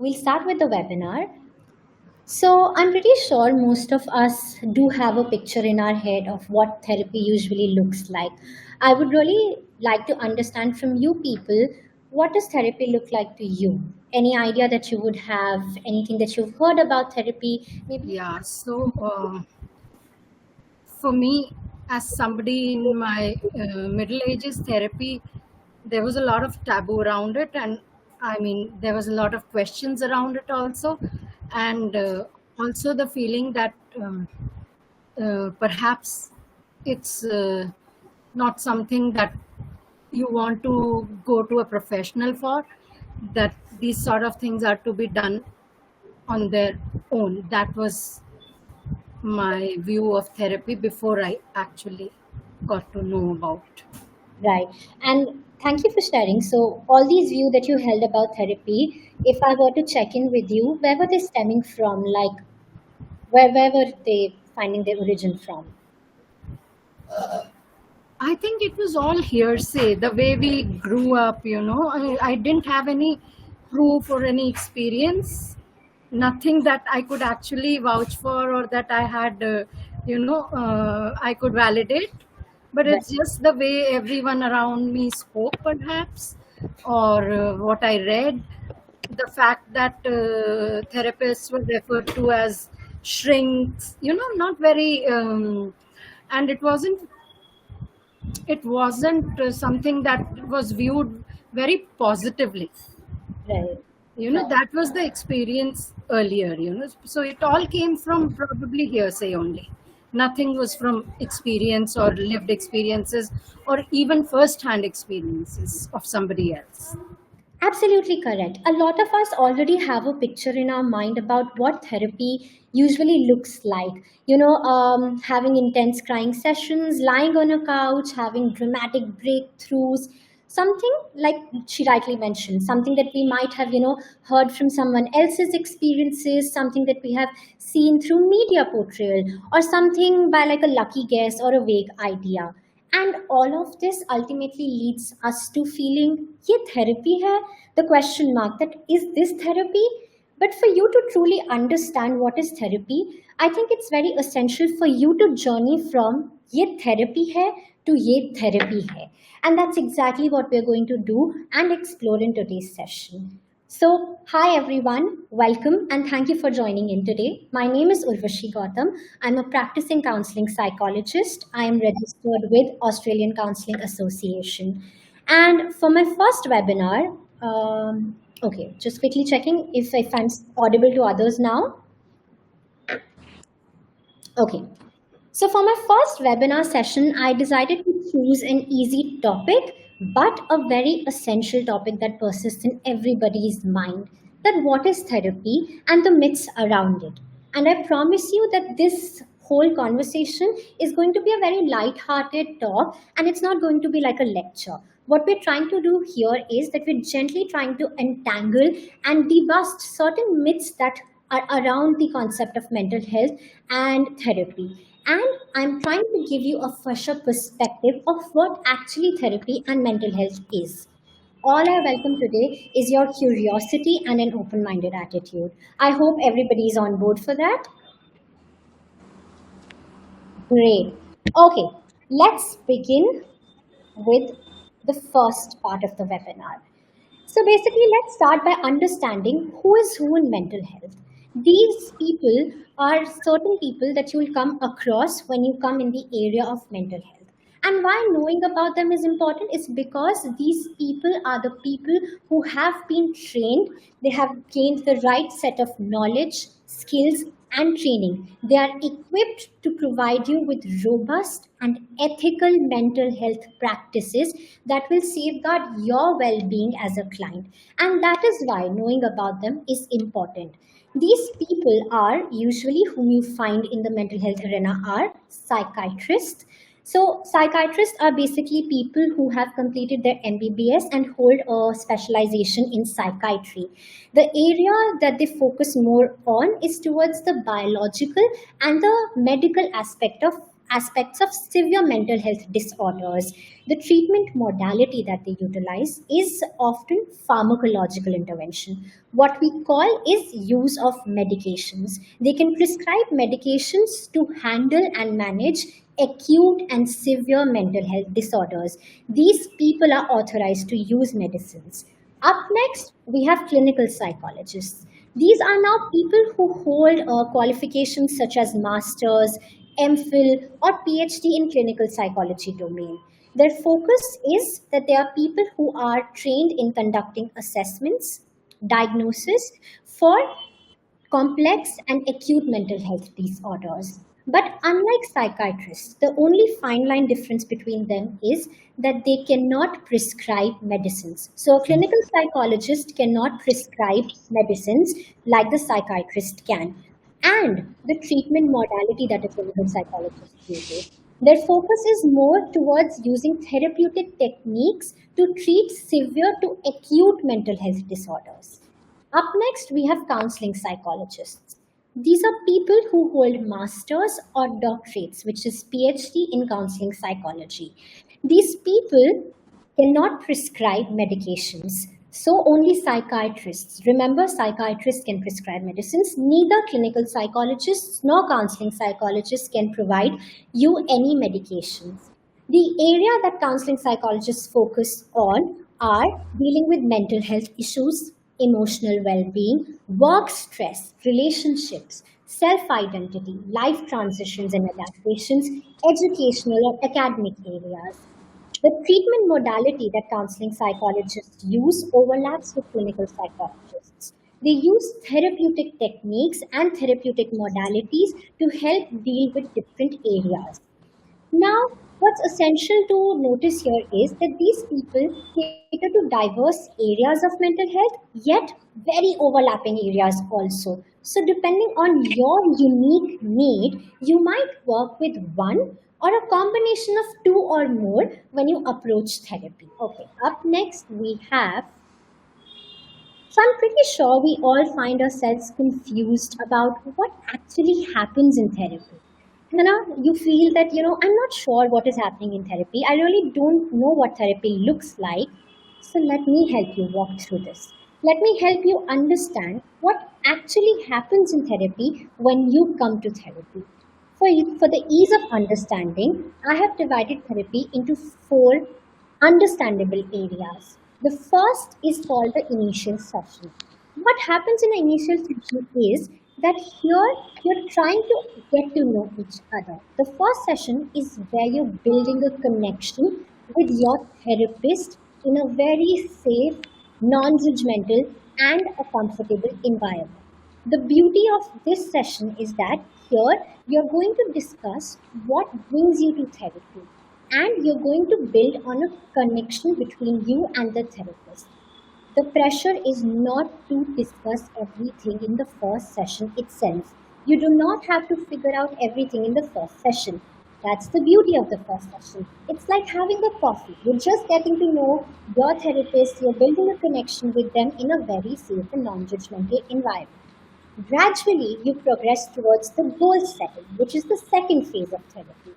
we'll start with the webinar. So, I'm pretty sure most of us do have a picture in our head of what therapy usually looks like. I would really like to understand from you people, what does therapy look like to you? Any idea that you would have, anything that you've heard about therapy? Maybe. Yeah, so for me, as somebody in my middle ages, therapy, there was a lot of taboo around it, and I mean, there was a lot of questions around it also, and also the feeling that perhaps it's not something that you want to go to a professional for, that these sort of things are to be done on their own. That was my view of therapy before I actually got to know about. Right. And thank you for sharing. So, all these views that you held about therapy, if I were to check in with you, where were they stemming from? Like, where were they finding their origin from? I think it was all hearsay, the way we grew up, I didn't have any proof or any experience, nothing that I could actually vouch for or that I had, I could validate. But Right. it's just the way everyone around me spoke, perhaps, or what I read. The fact that therapists were referred to as shrinks, not very, and it wasn't something that was viewed very positively. Right. That was the experience earlier. So it all came from probably hearsay only. Nothing was from experience or lived experiences or even first hand experiences of somebody else. Absolutely correct. A lot of us already have a picture in our mind about what therapy usually looks like. Having intense crying sessions, lying on a couch, having dramatic breakthroughs, something like she rightly mentioned, something that we might have, heard from someone else's experiences, something that we have seen through media portrayal, or something by like a lucky guess or a vague idea. And all of this ultimately leads us to feeling, ye therapy hai? The question mark that is this therapy? But for you to truly understand what is therapy, I think it's very essential for you to journey from ye therapy hai to ye therapy hai. And that's exactly what we're going to do and explore in today's session. So, hi everyone, welcome and thank you for joining in today. My name is Urvashi Gautam. I'm a practicing counseling psychologist. I am registered with Australian Counselling Association. And for my first webinar, okay, just quickly checking if I'm audible to others now. Okay, so for my first webinar session, I decided to choose an easy topic, but a very essential topic that persists in everybody's mind, that what is therapy and the myths around it. And I promise you that this whole conversation is going to be a very light-hearted talk and it's not going to be like a lecture. What we're trying to do here is that we're gently trying to entangle and debust certain myths that are around the concept of mental health and therapy. And I'm trying to give you a fresher perspective of what actually therapy and mental health is. All I welcome today is your curiosity and an open minded attitude. I hope everybody is on board for that. Great. Okay, let's begin with the first part of the webinar. So basically, let's start by understanding who is who in mental health. These people are certain people that you will come across when you come in the area of mental health. And why knowing about them is important is because these people are the people who have been trained, they have gained the right set of knowledge, skills, and training. They are equipped to provide you with robust and ethical mental health practices that will safeguard your well being as a client. And that is why knowing about them is important. These people are usually whom you find in the mental health arena are psychiatrists. So psychiatrists are basically people who have completed their MBBS and hold a specialization in psychiatry. The area that they focus more on is towards the biological and the medical aspect of aspects of severe mental health disorders, the treatment modality that they utilize is often pharmacological intervention. What we call is use of medications. They can prescribe medications to handle and manage acute and severe mental health disorders. These people are authorized to use medicines. Up next, we have clinical psychologists. These are now people who hold qualifications such as masters, MPhil, or PhD in clinical psychology domain. Their focus is that they are people who are trained in conducting assessments, diagnosis for complex and acute mental health disorders. But unlike psychiatrists, the only fine line difference between them is that they cannot prescribe medicines. So, a clinical psychologist cannot prescribe medicines like the psychiatrist can. And the treatment modality that a clinical psychologist uses. Their focus is more towards using therapeutic techniques to treat severe to acute mental health disorders. Up next, we have counseling psychologists. These are people who hold masters or doctorates, which is PhD in counseling psychology. These people cannot prescribe medications. So only psychiatrists. Remember, psychiatrists can prescribe medicines. Neither clinical psychologists nor counseling psychologists can provide you any medications. The area that counseling psychologists focus on are dealing with mental health issues, emotional well-being, work stress, relationships, self-identity, life transitions and adaptations, educational or academic areas. The treatment modality that counseling psychologists use overlaps with clinical psychologists. They use therapeutic techniques and therapeutic modalities to help deal with different areas. Now, what's essential to notice here is that these people cater to diverse areas of mental health, yet very overlapping areas also. So, depending on your unique need, you might work with one or a combination of two or more when you approach therapy. Okay, up next we have, so I'm pretty sure we all find ourselves confused about what actually happens in therapy. You feel that, I'm not sure what is happening in therapy. I really don't know what therapy looks like. So let me help you walk through this. Let me help you understand what actually happens in therapy when you come to therapy. For the ease of understanding, I have divided therapy into four understandable areas. The first is called the initial session. What happens in the initial session is that here you're trying to get to know each other. The first session is where you're building a connection with your therapist in a very safe, non judgmental, and a comfortable environment. The beauty of this session is that here you're going to discuss what brings you to therapy, and you're going to build on a connection between you and the therapist. The pressure is not to discuss everything in the first session itself. You do not have to figure out everything in the first session. That's the beauty of the first session. It's like having a coffee. You're just getting to know your therapist, you're building a connection with them in a very safe and non judgmental environment. Gradually, you progress towards the goal setting, which is the second phase of therapy.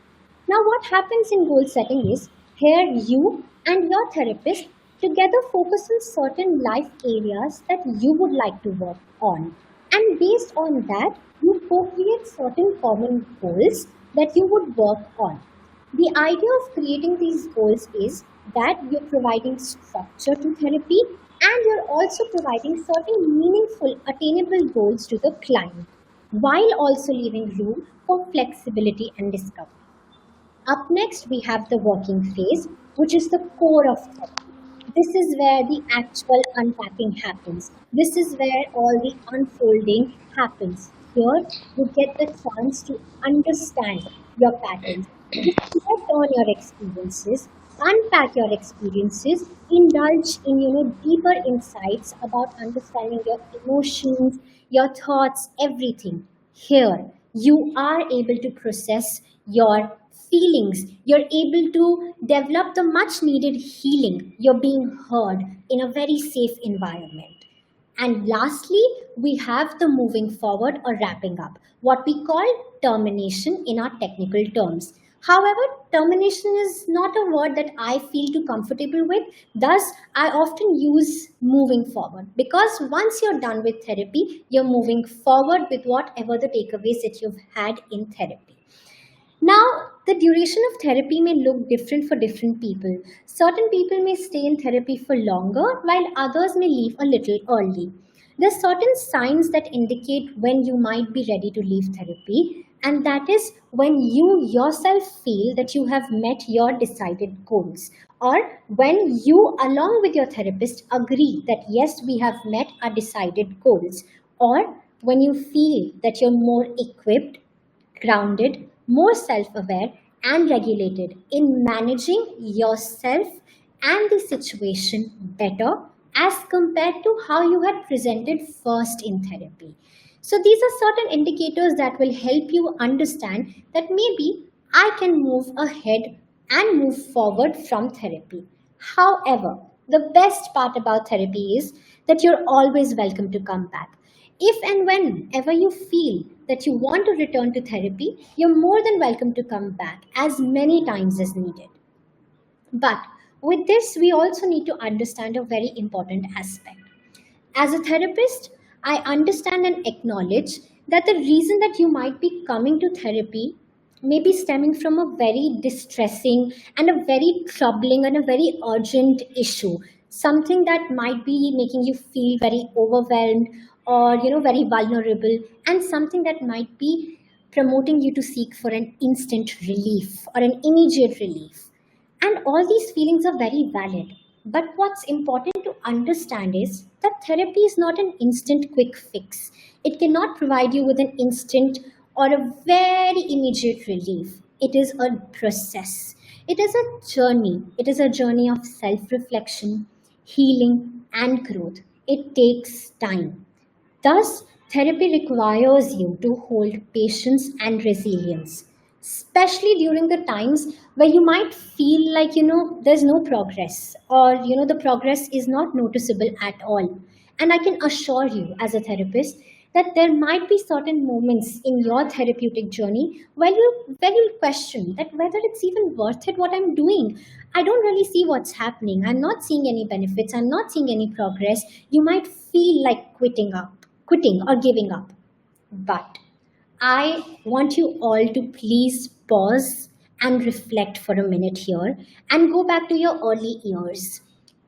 Now, what happens in goal setting is here you and your therapist together focus on certain life areas that you would like to work on. And based on that, you co create certain common goals that you would work on. The idea of creating these goals is that you're providing structure to therapy and you're also providing certain meaningful, attainable goals to the client while also leaving room for flexibility and discovery. Up next, we have the working phase, which is the core of therapy. This is where the actual unpacking happens. This is where all the unfolding happens. Here, you get the chance to understand your patterns, reflect on your experiences, unpack your experiences, indulge in deeper insights about understanding your emotions, your thoughts, everything. Here, you are able to process your feelings. You're able to develop the much needed healing. You're being heard in a very safe environment. And lastly, we have the moving forward or wrapping up, what we call termination in our technical terms. However, termination is not a word that I feel too comfortable with. Thus, I often use moving forward, because once you're done with therapy, you're moving forward with whatever the takeaways that you've had in therapy. Now, the duration of therapy may look different for different people. Certain people may stay in therapy for longer, while others may leave a little early. There are certain signs that indicate when you might be ready to leave therapy, and that is when you yourself feel that you have met your decided goals, or when you, along with your therapist, agree that yes, we have met our decided goals, or when you feel that you're more equipped, grounded, more self aware, and regulated in managing yourself and the situation better as compared to how you had presented first in therapy. So, these are certain indicators that will help you understand that maybe I can move ahead and move forward from therapy. However, the best part about therapy is that you're always welcome to come back. If and whenever you feel that you want to return to therapy, you're more than welcome to come back as many times as needed. But with this, we also need to understand a very important aspect. As a therapist, I understand and acknowledge that the reason that you might be coming to therapy may be stemming from a very distressing and a very troubling and a very urgent issue, something that might be making you feel very overwhelmed or very vulnerable, and something that might be promoting you to seek for an instant relief or an immediate relief. And all these feelings are very valid. But what's important to understand is that therapy is not an instant quick fix. It cannot provide you with an instant or a very immediate relief. It is a process. It is a journey. It is a journey of self reflection, healing, and growth. It takes time. Thus, therapy requires you to hold patience and resilience, especially during the times where you might feel like, there's no progress, or, the progress is not noticeable at all. And I can assure you, as a therapist, that there might be certain moments in your therapeutic journey where you'll question that whether it's even worth it what I'm doing. I don't really see what's happening. I'm not seeing any benefits. I'm not seeing any progress. You might feel like quitting or giving up. But I want you all to please pause and reflect for a minute here and go back to your early years.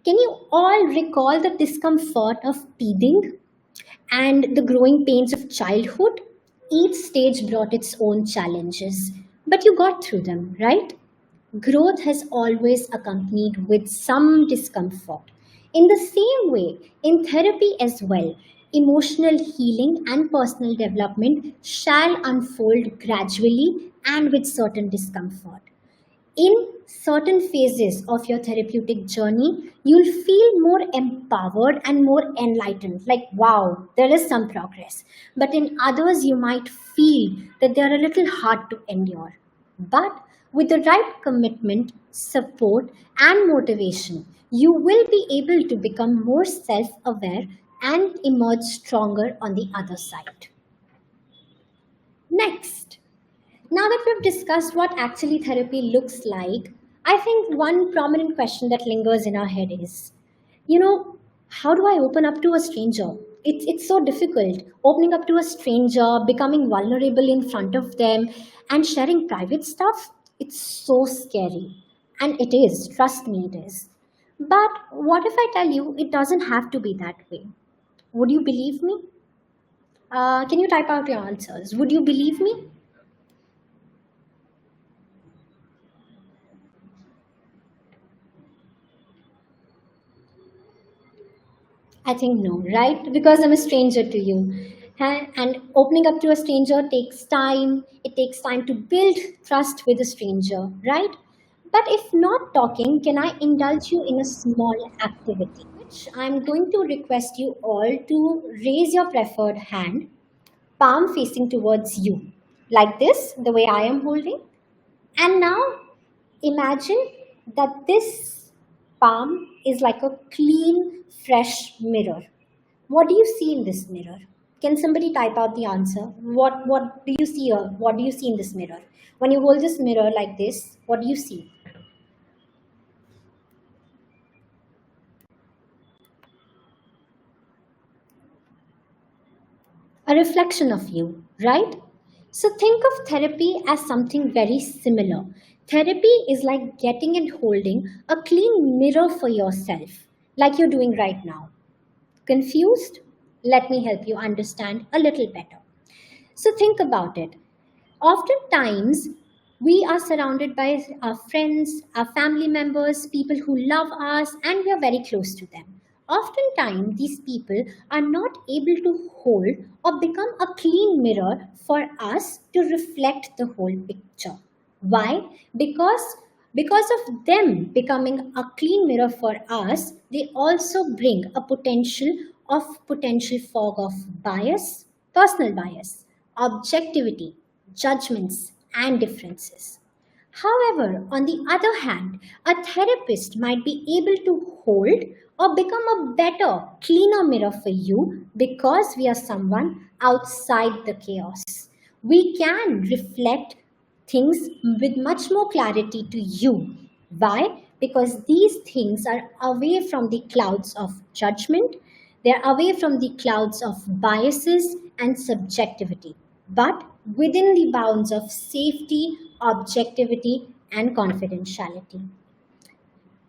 Can you all recall the discomfort of teething and the growing pains of childhood? Each stage brought its own challenges, but you got through them, right? Growth has always accompanied with some discomfort. In the same way, in therapy as well, emotional healing and personal development shall unfold gradually and with certain discomfort. In certain phases of your therapeutic journey, you'll feel more empowered and more enlightened, like, wow, there is some progress. But in others, you might feel that they're a little hard to endure. But with the right commitment, support, and motivation, you will be able to become more self aware and emerge stronger on the other side. Next, now that we've discussed what actually therapy looks like, I think one prominent question that lingers in our head is, you know, how do I open up to a stranger? It's so difficult. Opening up to a stranger, becoming vulnerable in front of them, and sharing private stuff, it's so scary. And it is, trust me, it is. But what if I tell you it doesn't have to be that way? Would you believe me? Can you type out your answers? Would you believe me? I think no, right? Because I'm a stranger to you. And opening up to a stranger takes time. It takes time to build trust with a stranger, right? But if not talking, can I indulge you in a small activity? Which I'm going to request you all to raise your preferred hand, palm facing towards you, like this, the way I am holding. And now imagine that this palm is like a clean, fresh mirror. What do you see in this mirror? Can somebody type out the answer? What do you see here? What do you see in this mirror? When you hold this mirror like this, what do you see? A reflection of you, right? So think of therapy as something very similar. Therapy is like getting and holding a clean mirror for yourself, like you're doing right now. Confused? Let me help you understand a little better. So think about it. Oftentimes, we are surrounded by our friends, our family members, people who love us, and we are very close to them. Oftentimes, these people are not able to hold or become a clean mirror for us to reflect the whole picture. Why? Because of them becoming a clean mirror for us, they also bring a potential fog of bias, personal bias, objectivity, judgments, and differences. However, on the other hand, a therapist might be able to hold or become a better, cleaner mirror for you because we are someone outside the chaos. We can reflect things with much more clarity to you. Why? Because these things are away from the clouds of judgment, they're away from the clouds of biases and subjectivity, but within the bounds of safety, objectivity, and confidentiality.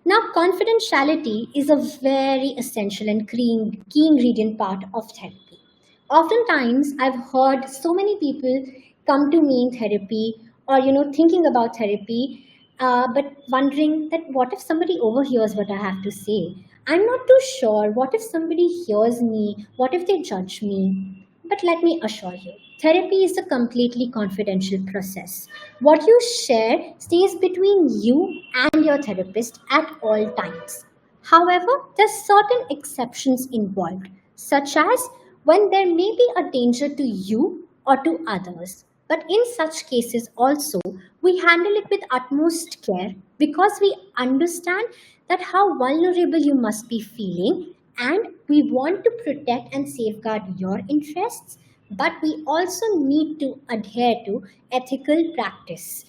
Now, confidentiality is a very essential and key ingredient part of therapy. Oftentimes, I've heard so many people come to me in therapy or, thinking about therapy, but wondering that what if somebody overhears what I have to say? I'm not too sure. What if somebody hears me? What if they judge me? But let me assure you, therapy is a completely confidential process. What you share stays between you and your therapist at all times. However, there's certain exceptions involved, such as when there may be a danger to you or to others. But in such cases also, we handle it with utmost care because we understand that how vulnerable you must be feeling, and we want to protect and safeguard your interests, but we also need to adhere to ethical practice,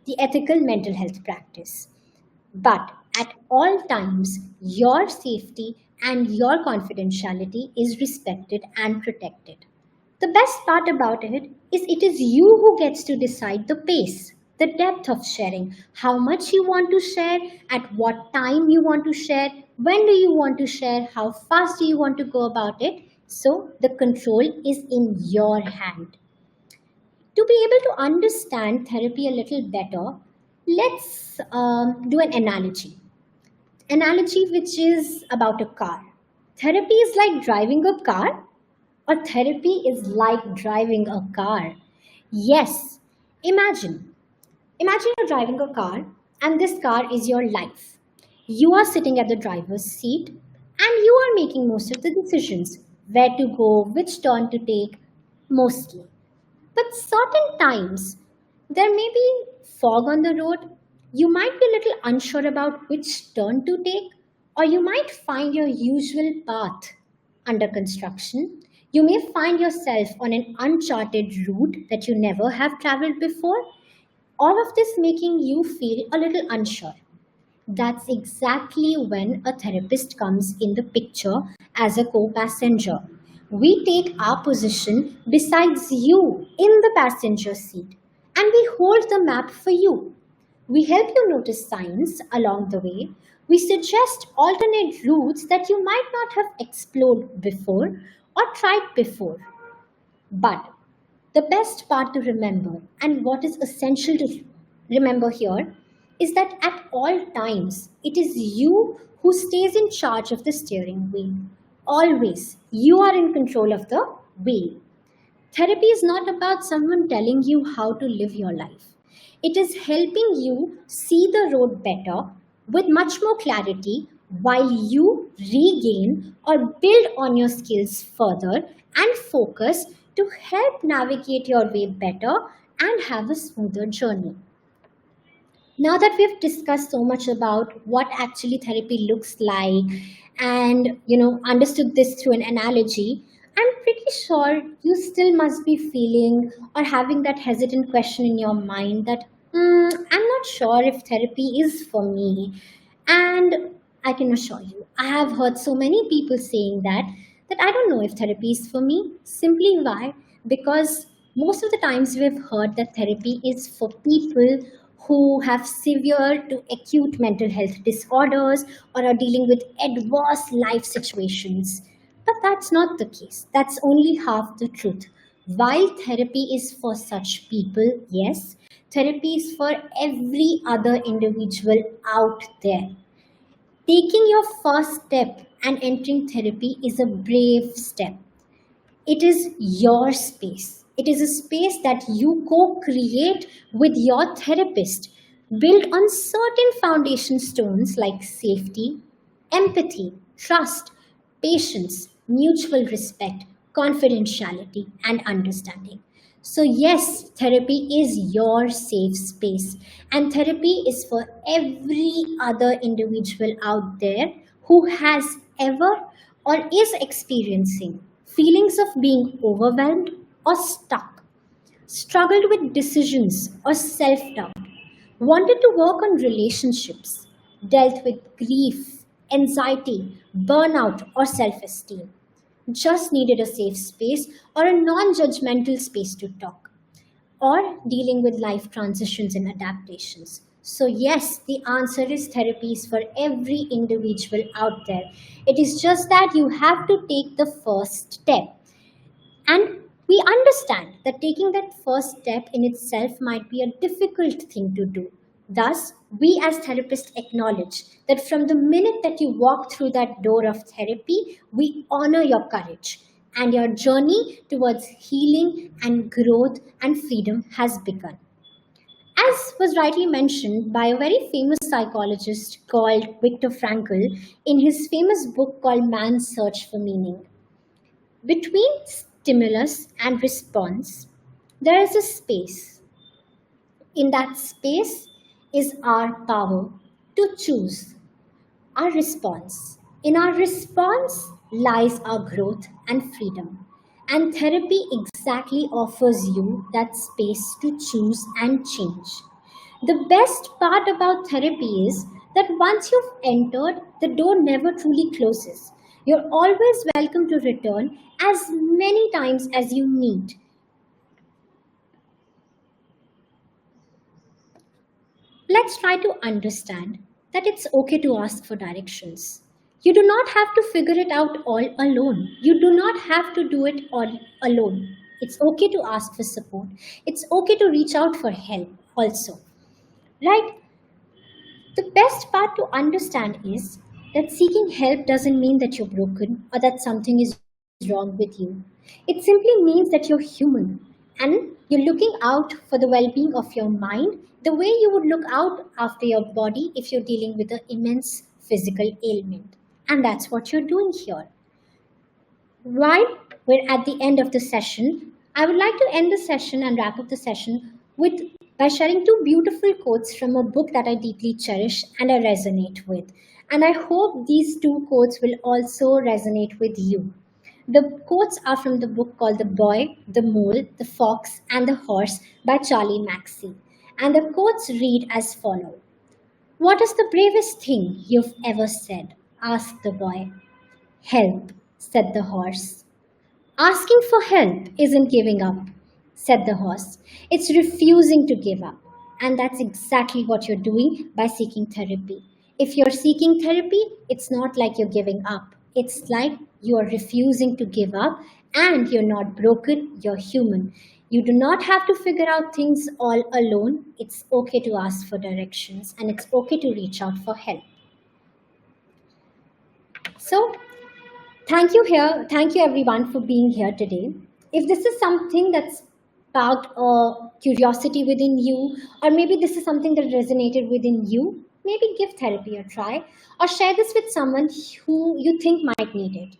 the ethical mental health practice. But at all times, your safety and your confidentiality is respected and protected. The best part about it is you who gets to decide the pace, the depth of sharing, how much you want to share, at what time you want to share, when do you want to share, how fast do you want to go about it. So the control is in your hand. To be able to understand therapy a little better, let's do an analogy which is about a car. Therapy is like driving a car, or therapy is like driving a car. Yes, imagine. Imagine you're driving a car and this car is your life. You are sitting at the driver's seat and you are making most of the decisions, where to go, which turn to take, mostly. But certain times, there may be fog on the road. You might be a little unsure about which turn to take, or you might find your usual path under construction. You may find yourself on an uncharted route that you never have traveled before. All of this making you feel a little unsure. That's exactly when a therapist comes in the picture as a co passenger. We take our position besides you in the passenger seat and we hold the map for you. We help you notice signs along the way. We suggest alternate routes that you might not have explored before or tried before. But the best part to remember, and what is essential to remember here, is that at all times, it is you who stays in charge of the steering wheel. Always, you are in control of the wheel. Therapy is not about someone telling you how to live your life. It is helping you see the road better with much more clarity while you regain or build on your skills further and focus to help navigate your way better and have a smoother journey. Now that we've discussed so much about what actually therapy looks like and understood this through an analogy, I'm pretty sure you still must be feeling or having that hesitant question in your mind that, I'm not sure if therapy is for me. And I can assure you, I have heard so many people saying that I don't know if therapy is for me. Simply why? Because most of the times we've heard that therapy is for people who have severe to acute mental health disorders or are dealing with adverse life situations. But that's not the case. That's only half the truth. While therapy is for such people, yes, therapy is for every other individual out there. Taking your first step and entering therapy is a brave step. It is your space. It is a space that you co create with your therapist, built on certain foundation stones like safety, empathy, trust, patience, mutual respect, confidentiality, and understanding. So, yes, therapy is your safe space, and therapy is for every other individual out there who has ever or is experiencing feelings of being overwhelmed or stuck, struggled with decisions or self doubt, wanted to work on relationships, dealt with grief, anxiety, burnout, or self esteem, just needed a safe space or a non judgmental space to talk, or dealing with life transitions and adaptations. So, yes, the answer is therapies for every individual out there. It is just that you have to take the first step. And we understand that taking that first step in itself might be a difficult thing to do. Thus, we as therapists acknowledge that from the minute that you walk through that door of therapy, we honor your courage and your journey towards healing and growth and freedom has begun. As was rightly mentioned by a very famous psychologist called Viktor Frankl in his famous book called Man's Search for Meaning, between stimulus and response, there is a space. In that space is our power to choose our response. In our response lies our growth and freedom. And therapy exactly offers you that space to choose and change. The best part about therapy is that once you've entered, the door never truly closes. You're always welcome to return as many times as you need. Let's try to understand that it's okay to ask for directions. You do not have to figure it out all alone. You do not have to do it all alone. It's okay to ask for support. It's okay to reach out for help also. Right? The best part to understand is that seeking help doesn't mean that you're broken or that something is wrong with you. It simply means that you're human and you're looking out for the well being of your mind the way you would look out after your body if you're dealing with an immense physical ailment. And that's what you're doing here. While we're at the end of the session, I would like to end the session and wrap up the session with by sharing two beautiful quotes from a book that I deeply cherish and I resonate with. And I hope these two quotes will also resonate with you. The quotes are from the book called The Boy, the Mole, the Fox, and the Horse by Charlie Mackesy. And the quotes read as follow. What is the bravest thing you've ever said? Asked the boy. Help, said the horse. Asking for help isn't giving up, said the horse. It's refusing to give up. And that's exactly what you're doing by seeking therapy. If you're seeking therapy, it's not like you're giving up. It's like you are refusing to give up and you're not broken, you're human. You do not have to figure out things all alone. It's okay to ask for directions and it's okay to reach out for help. So, thank you everyone for being here today. If this is something that's sparked a curiosity within you, or maybe this is something that resonated within you, maybe give therapy a try or share this with someone who you think might need it.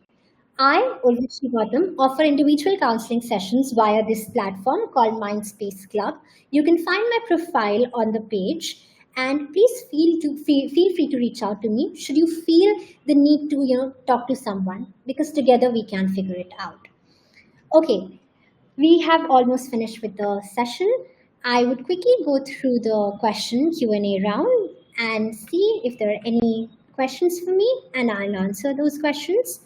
I, Urvashi Gautam, offer individual counseling sessions via this platform called Mindspace Club. You can find my profile on the page, and please feel free to reach out to me should you feel the need to talk to someone because together we can figure it out. Okay, we have almost finished with the session. I would quickly go through the question Q&A round and see if there are any questions for me, and I'll answer those questions.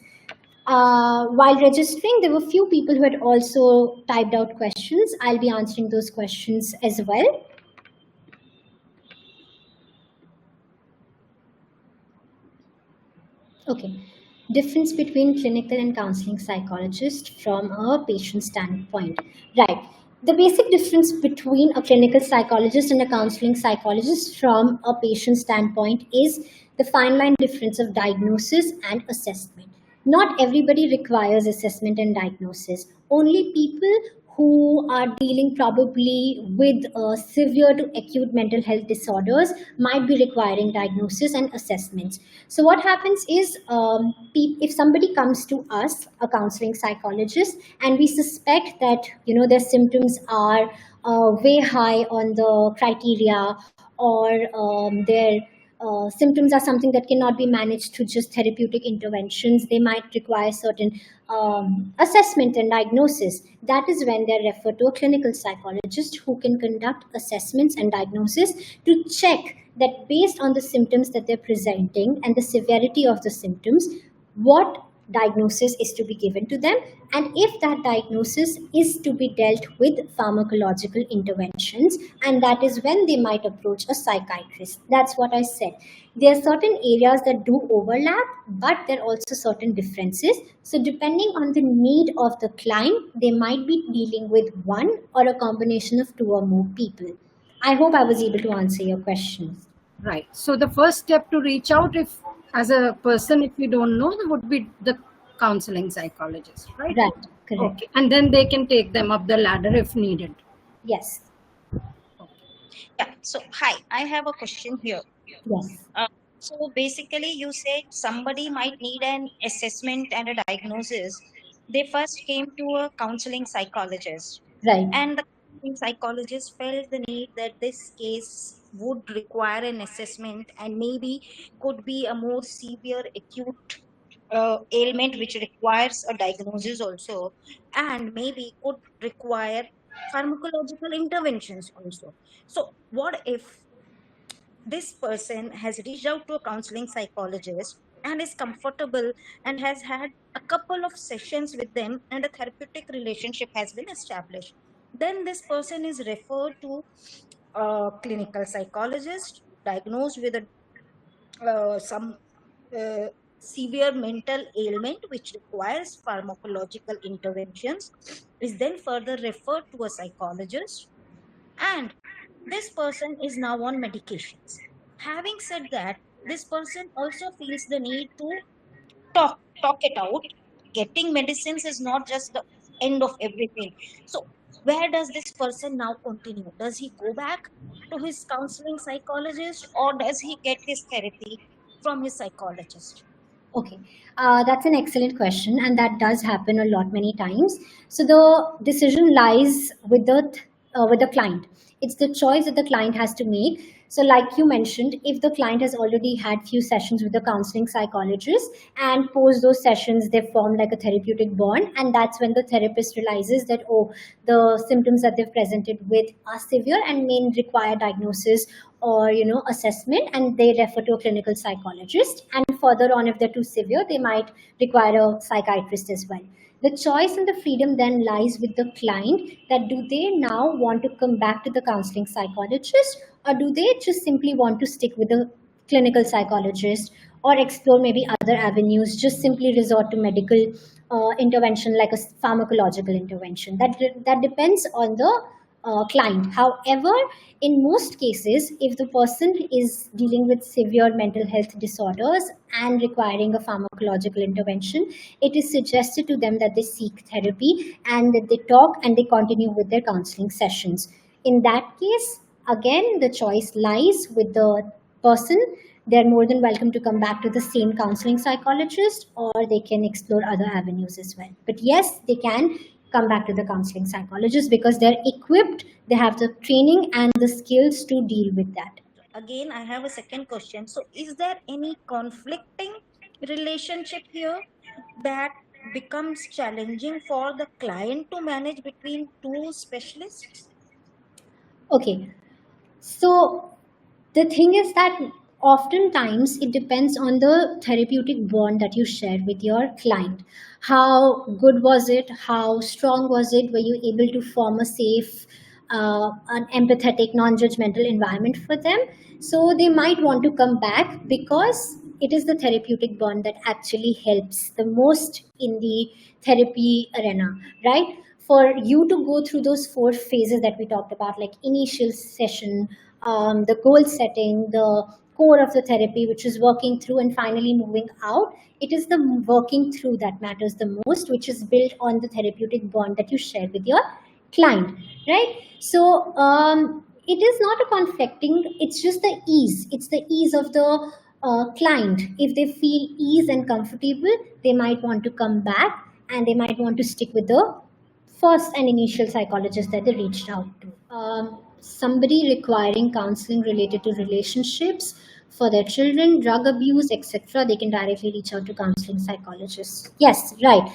While registering, there were few people who had also typed out questions. I'll be answering those questions as well. Okay. Difference between clinical and counseling psychologist from a patient standpoint. Right. The basic difference between a clinical psychologist and a counseling psychologist from a patient standpoint is the fine line difference of diagnosis and assessment. Not everybody requires assessment and diagnosis. Only people who are dealing probably with severe to acute mental health disorders might be requiring diagnosis and assessments. So what happens is, if somebody comes to us, a counseling psychologist, and we suspect that their symptoms are way high on the criteria, or their symptoms are something that cannot be managed through just therapeutic interventions. They might require certain assessment and diagnosis. That is when they're referred to a clinical psychologist who can conduct assessments and diagnosis to check that based on the symptoms that they're presenting and the severity of the symptoms, what diagnosis is to be given to them, and if that diagnosis is to be dealt with pharmacological interventions, and that is when they might approach a psychiatrist. That's what I said. There are certain areas that do overlap, but there are also certain differences. So depending on the need of the client, they might be dealing with one or a combination of two or more people. I hope I was able to answer your questions. Right. So the first step to reach out, if as a person, if you don't know, would be the counseling psychologist, right? Right, correct. Okay. And then they can take them up the ladder if needed. Yes. Yeah. So, hi, I have a question here. Yes. So, basically, you said somebody might need an assessment and a diagnosis. They first came to a counseling psychologist, Right. and the counseling psychologist felt the need that this case would require an assessment and maybe could be a more severe acute ailment which requires a diagnosis also, and maybe could require pharmacological interventions also. So, what if this person has reached out to a counseling psychologist and is comfortable and has had a couple of sessions with them and a therapeutic relationship has been established? Then this person is referred to a clinical psychologist diagnosed with some uh, severe mental ailment which requires pharmacological interventions, is then further referred to a psychologist, and this person is now on medications. Having said that, this person also feels the need to talk it out. Getting medicines is not just the end of everything. So where does this person now continue? Does he go back to his counseling psychologist, or does he get his therapy from his psychologist? Okay, that's an excellent question, and that does happen a lot many times. So the decision lies with the client. It's the choice that the client has to make. So, like you mentioned, if the client has already had few sessions with a counseling psychologist, and post those sessions, they form like a therapeutic bond, and that's when the therapist realizes that, oh, the symptoms that they've presented with are severe and may require diagnosis or assessment, and they refer to a clinical psychologist, and further on, if they're too severe, they might require a psychiatrist as well. The choice and the freedom then lies with the client, that do they now want to come back to the counseling psychologist, or do they just simply want to stick with the clinical psychologist, or explore maybe other avenues, just simply resort to medical intervention like a pharmacological intervention. That depends on the client. However, in most cases, if the person is dealing with severe mental health disorders and requiring a pharmacological intervention, it is suggested to them that they seek therapy and that they talk and they continue with their counseling sessions. In that case, again, the choice lies with the person. They're more than welcome to come back to the same counseling psychologist, or they can explore other avenues as well. But yes, they can come back to the counseling psychologist because they're equipped, they have the training and the skills to deal with that. Again, I have a second question. So is there any conflicting relationship here, that becomes challenging for the client to manage between two specialists? Okay, so the thing is that oftentimes it depends on the therapeutic bond that you share with your client. How good was it? How strong was it? Were you able to form a safe, an empathetic, non-judgmental environment for them? So they might want to come back because it is the therapeutic bond that actually helps the most in the therapy arena, right? For you to go through those four phases that we talked about, like initial session, the goal setting, the core of the therapy, which is working through and finally moving out. It is the working through that matters the most, which is built on the therapeutic bond that you share with your client, right? So it is not a conflicting, it's just the ease. It's the ease of the client. If they feel ease and comfortable, they might want to come back and they might want to stick with the first and initial psychologist that they reached out to. Somebody requiring counseling related to relationships for their children, drug abuse, etc., they can directly reach out to counseling psychologists. Yes, right.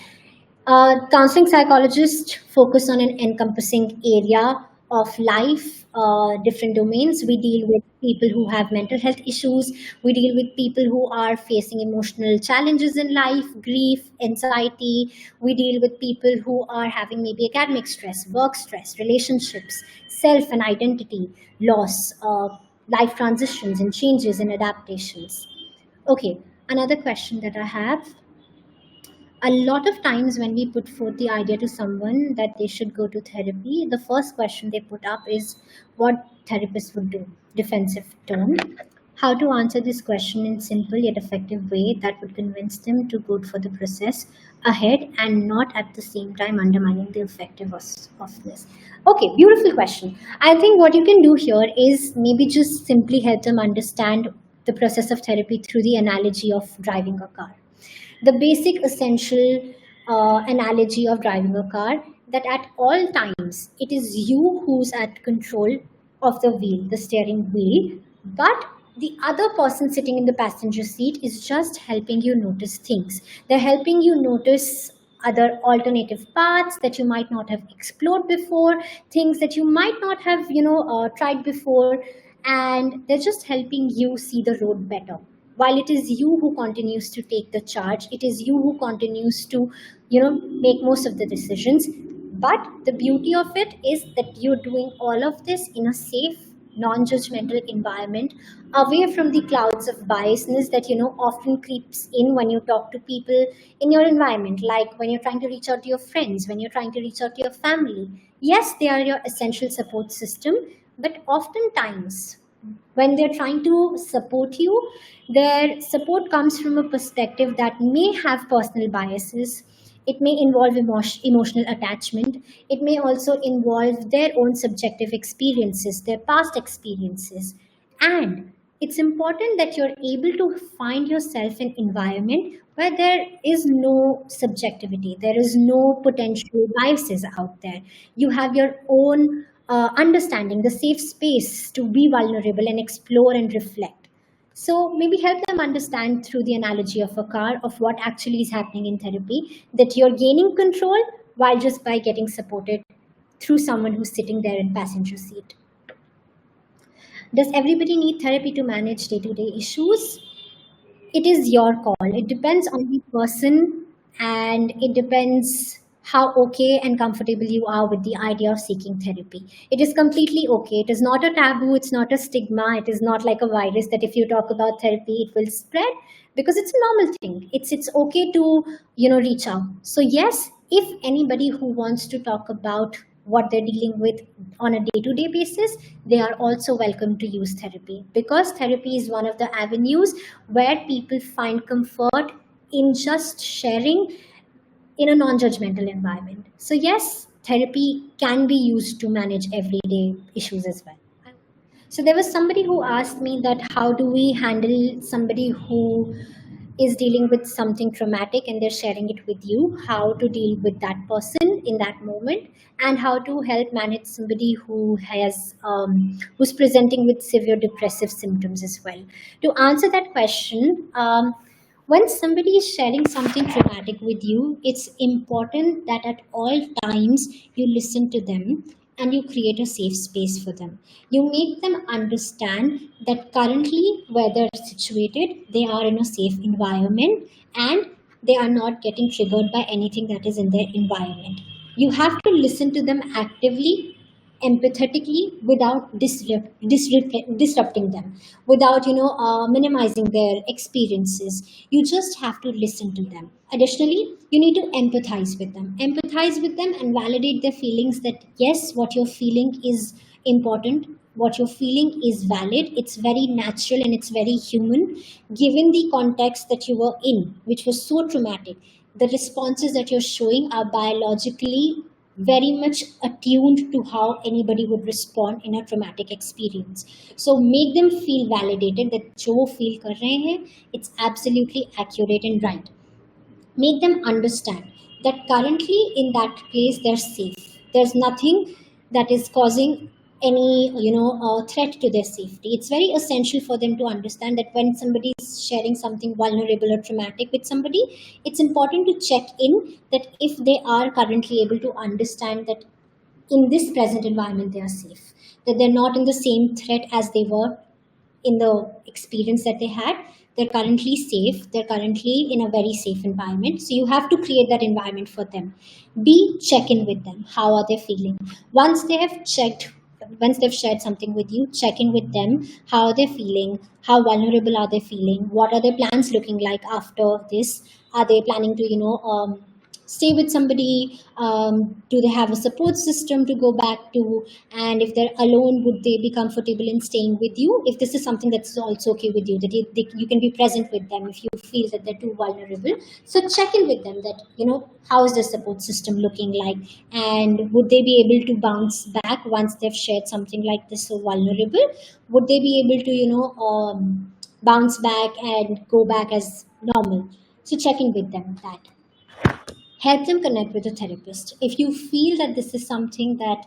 Counseling psychologists focus on an encompassing area of life, different domains. We deal with people who have mental health issues. We deal with people who are facing emotional challenges in life, grief, anxiety. We deal with people who are having maybe academic stress, work stress, relationships, self and identity loss, life transitions and changes and adaptations. Okay, another question that I have, a lot of times when we put forth the idea to someone that they should go to therapy, the first question they put up is what therapists would do. Defensive tone. How to answer this question in simple yet effective way that would convince them to go for the process ahead and not at the same time undermining the effectiveness of this. Okay, beautiful question. I think what you can do here is maybe just simply help them understand the process of therapy through the analogy of driving a car, the basic essential analogy of driving a car, that at all times it is you who's at control of the wheel, the steering wheel, but the other person sitting in the passenger seat is just helping you notice things. They're helping you notice other alternative paths that you might not have explored before, things that you might not have tried before, and they're just helping you see the road better. While it is you who continues to take the charge, it is you who continues to make most of the decisions, but the beauty of it is that you're doing all of this in a safe, non-judgmental environment, away from the clouds of biasness that often creeps in when you talk to people in your environment, like when you're trying to reach out to your friends, when you're trying to reach out to your family. Yes, they are your essential support system, but oftentimes when they're trying to support you, their support comes from a perspective that may have personal biases. It may involve emotional attachment. It may also involve their own subjective experiences, their past experiences. And it's important that you're able to find yourself an environment where there is no subjectivity, there is no potential biases out there. You have your own understanding, the safe space to be vulnerable and explore and reflect. So maybe help them understand through the analogy of a car of what actually is happening in therapy, that you're gaining control while just by getting supported through someone who's sitting there in passenger seat. Does everybody need therapy to manage day-to-day issues? It is your call. It depends on the person, and it depends how okay and comfortable you are with the idea of seeking therapy. It is completely okay. It is not a taboo. It's not a stigma. It is not like a virus that if you talk about therapy, it will spread, because it's a normal thing. It's okay to reach out. So yes, if anybody who wants to talk about what they're dealing with on a day-to-day basis, they are also welcome to use therapy, because therapy is one of the avenues where people find comfort in just sharing in a non-judgmental environment. So yes, therapy can be used to manage everyday issues as well. So there was somebody who asked me that how do we handle somebody who is dealing with something traumatic and they're sharing it with you, how to deal with that person in that moment, and how to help manage somebody who has who's presenting with severe depressive symptoms as well. To answer that question, When somebody is sharing something traumatic with you, it's important that at all times you listen to them and you create a safe space for them. You make them understand that currently, where they're situated, they are in a safe environment and they are not getting triggered by anything that is in their environment. You have to listen to them actively, empathetically, without disrupting them, without minimizing their experiences. You just have to listen to them. Additionally, you need to empathize with them and validate their feelings, that yes, what you're feeling is important, what you're feeling is valid, it's very natural and it's very human, given the context that you were in, which was so traumatic. The responses that you're showing are biologically very much attuned to how anybody would respond in a traumatic experience. So make them feel validated that जो feel कर रहे हैं, it's absolutely accurate and right. Make them understand that currently in that place they're safe. There's nothing that is causing any threat to their safety. It's very essential for them to understand that when somebody is sharing something vulnerable or traumatic with somebody, it's important to check in that if they are currently able to understand that in this present environment they are safe, that they're not in the same threat as they were in the experience that they had. They're currently safe, they're currently in a very safe environment, so you have to create that environment for them. Check in with them, how are they feeling? Once they have checked, once they've shared something with you, check in with them, how are they feeling, how vulnerable are they feeling, what are their plans looking like after this, are they planning to stay with somebody, do they have a support system to go back to, and if they're alone, would they be comfortable in staying with you? If this is something that's also okay with you, that you can be present with them if you feel that they're too vulnerable. So check in with them that how is the support system looking like, and would they be able to bounce back once they've shared something like this so vulnerable? Would they be able to bounce back and go back as normal? So check in with them that. Help them connect with a therapist. If you feel that this is something that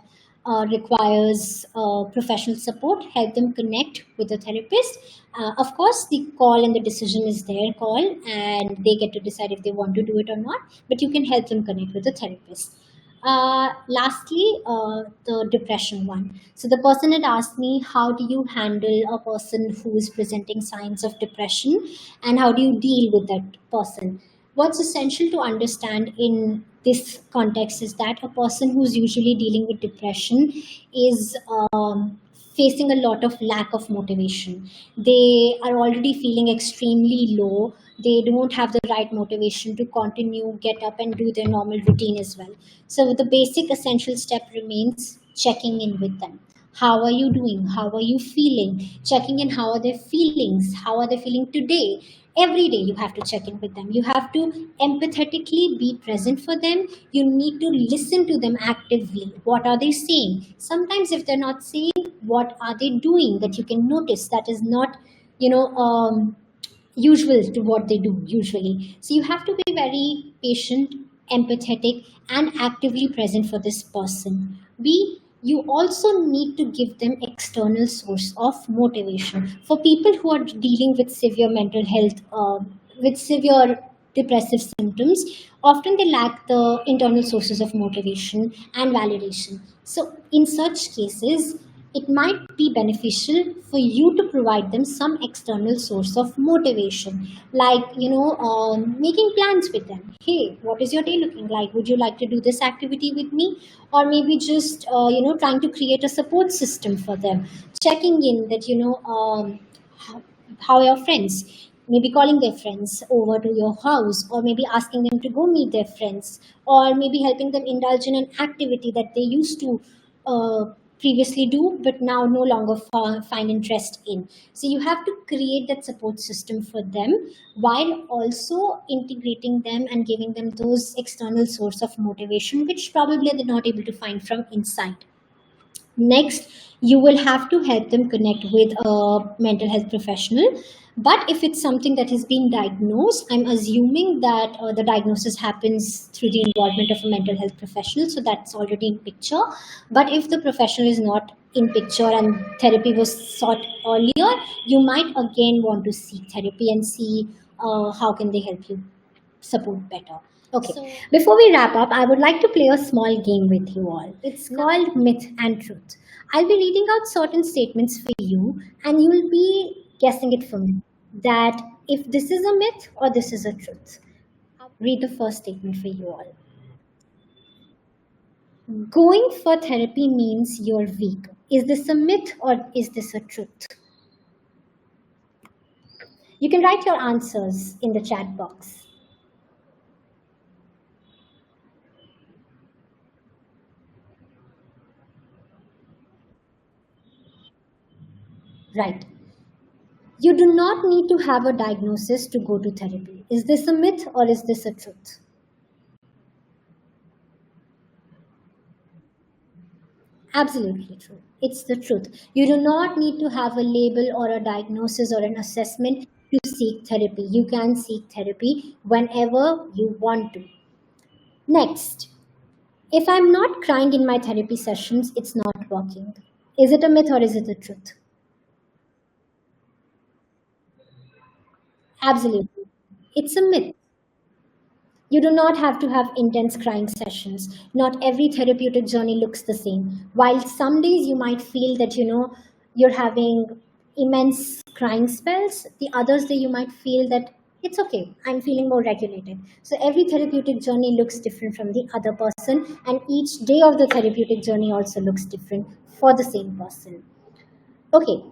requires professional support, help them connect with a therapist. Of course, the call and the decision is their call, and they get to decide if they want to do it or not, but you can help them connect with a therapist. Lastly, the depression one. So the person had asked me, how do you handle a person who is presenting signs of depression, and how do you deal with that person? What's essential to understand in this context is that a person who's usually dealing with depression is facing a lot of lack of motivation. They are already feeling extremely low. They don't have the right motivation to continue, get up, and do their normal routine as well. So, the basic essential step remains checking in with them. How are you doing? How are you feeling? Checking in, how are their feelings? How are they feeling today? Every day you have to check in with them. You have to empathetically be present for them. You need to listen to them actively. What are they saying? Sometimes if they're not saying, what are they doing that you can notice that is not usual to what they do usually. So you have to be very patient, empathetic, and actively present for this person. You also need to give them external source of motivation. For people who are dealing with severe mental health, with severe depressive symptoms, often they lack the internal sources of motivation and validation. So in such cases, it might be beneficial for you to provide them some external source of motivation, like making plans with them. Hey, what is your day looking like? Would you like to do this activity with me? Or maybe just trying to create a support system for them, checking in that how are your friends, maybe calling their friends over to your house, or maybe asking them to go meet their friends, or maybe helping them indulge in an activity that they used to previously do but now no longer find interest in. So you have to create that support system for them while also integrating them and giving them those external source of motivation which probably they're not able to find from inside. Next, you will have to help them connect with a mental health professional. But if it's something that has been diagnosed, I'm assuming that the diagnosis happens through the involvement of a mental health professional, so that's already in picture. But if the professional is not in picture and therapy was sought earlier, you might again want to seek therapy and see how can they help you support better. Okay, before we wrap up, I would like to play a small game with you all. It's called Myth and Truth. I'll be reading out certain statements for you, and you'll be guessing it for me that if this is a myth or this is a truth. Read the first statement for you all. Going for therapy means you're weak. Is this a myth or is this a truth? You can write your answers in the chat box. Right. You do not need to have a diagnosis to go to therapy. Is this a myth or is this a truth? Absolutely true. It's the truth. You do not need to have a label or a diagnosis or an assessment to seek therapy. You can seek therapy whenever you want to. Next, if I'm not crying in my therapy sessions, it's not working. Is it a myth or is it the truth? Absolutely. It's a myth. You do not have to have intense crying sessions. Not every therapeutic journey looks the same. While some days you might feel that you're having immense crying spells, the others day you might feel that it's okay. I'm feeling more regulated. So every therapeutic journey looks different from the other person, and each day of the therapeutic journey also looks different for the same person. Okay.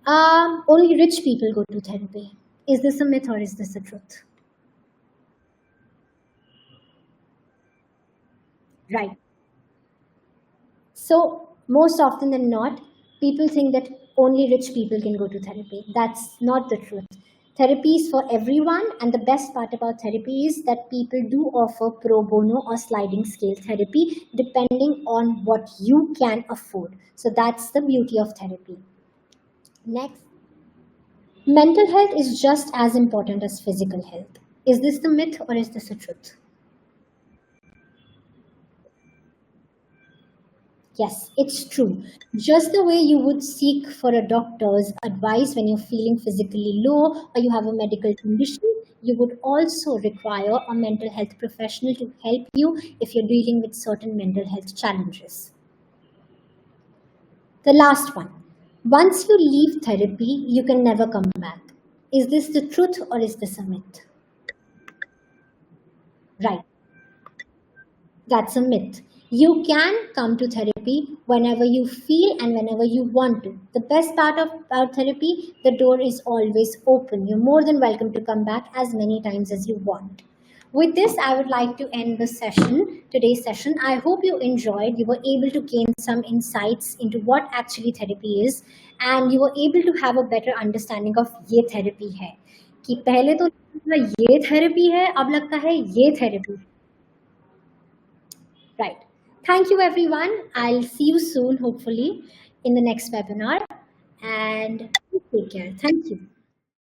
Only rich people go to therapy. Is this a myth or is this a truth? Right. So, most often than not, people think that only rich people can go to therapy. That's not the truth. Therapy is for everyone, and the best part about therapy is that people do offer pro bono or sliding scale therapy depending on what you can afford. So, that's the beauty of therapy. Next, mental health is just as important as physical health. Is this the myth or is this the truth? Yes, it's true. Just the way you would seek for a doctor's advice when you're feeling physically low or you have a medical condition, you would also require a mental health professional to help you if you're dealing with certain mental health challenges. The last one. Once you leave therapy, you can never come back. Is this the truth or is this a myth? Right. That's a myth. You can come to therapy whenever you feel and whenever you want to. The best part of about therapy, the door is always open. You're more than welcome to come back as many times as you want. With this, I would like to end the session, today's session. I hope you enjoyed. You were able to gain some insights into what actually therapy is, and you were able to have a better understanding of ये therapy है. कि पहले तो ये therapy है, अब लगता है ये therapy. Right. Thank you, everyone. I'll see you soon, hopefully, in the next webinar. And take care. Thank you.